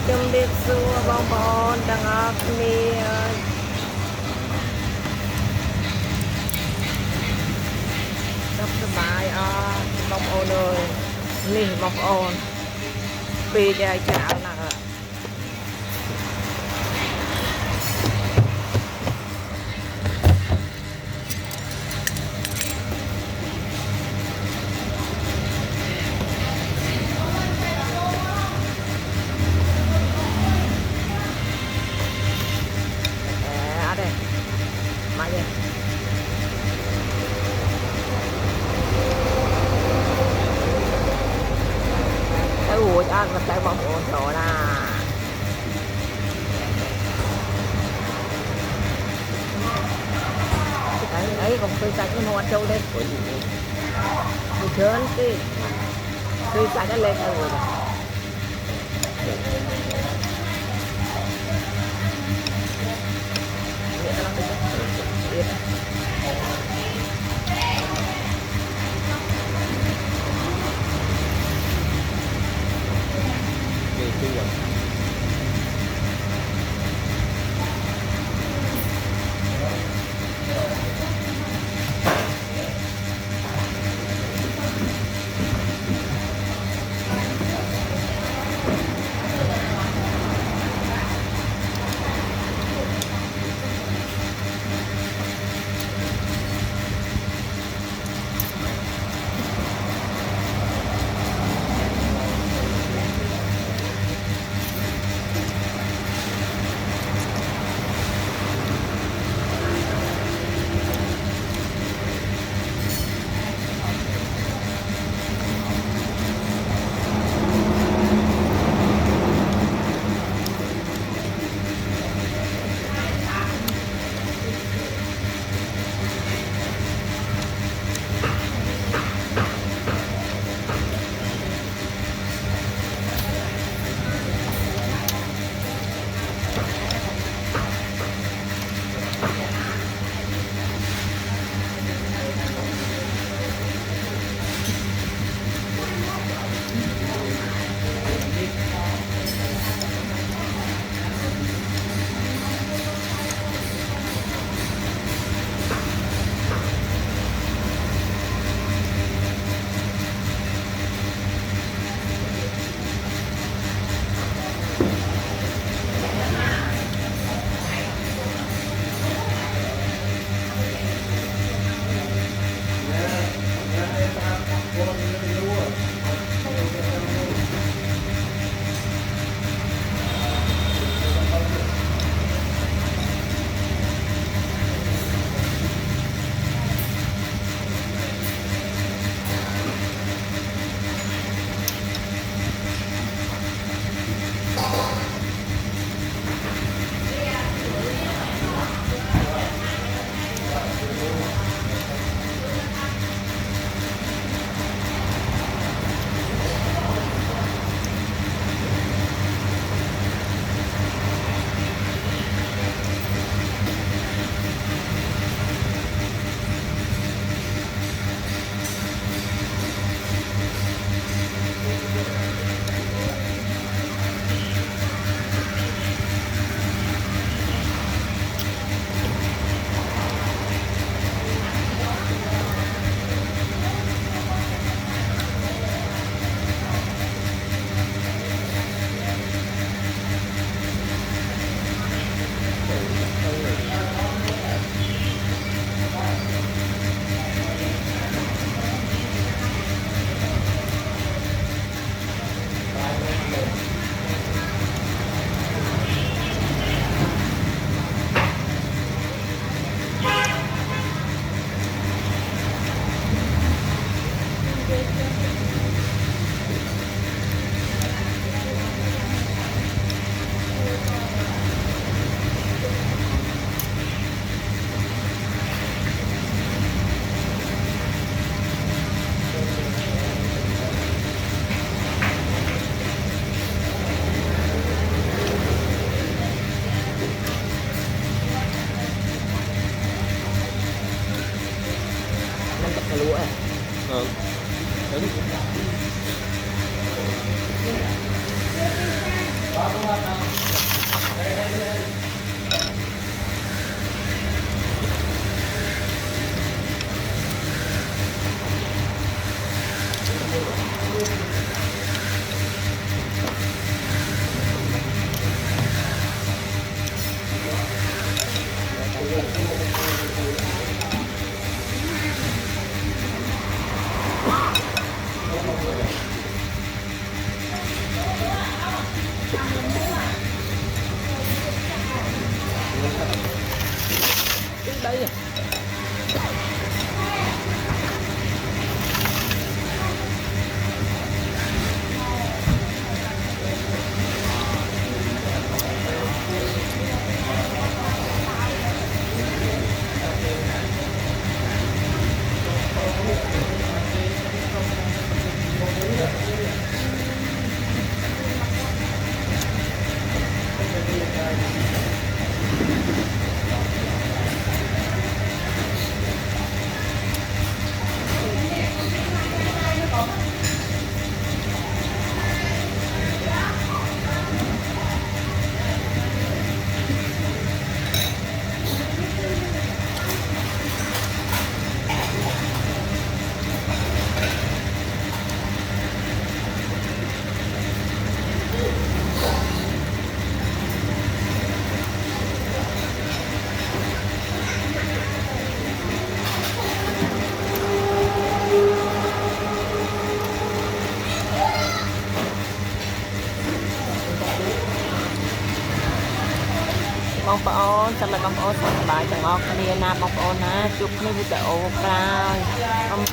ជំរាបសួរបងប្អូនទាំងអស់គ្នាសុខសប្បាយអត់បងប្អូនអើយនេះបងប្អូនពេលજાયច្រើនណាស់មកទេទៅរួចអត់មកទៅបងប្អូនចូលណាទៅអីកុំឃើញសាច់នេះមកអត់ចូលទេមួយច្រើនទេឃើញសាច់ហ្នឹងលេងទៅរួច đây bông ôn xong rồi bông ôn xong bài chẳng ngọt kia na bông ôn na chụp cái video cao không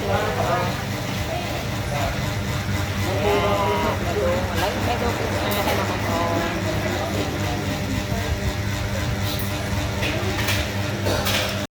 lấy cái đồ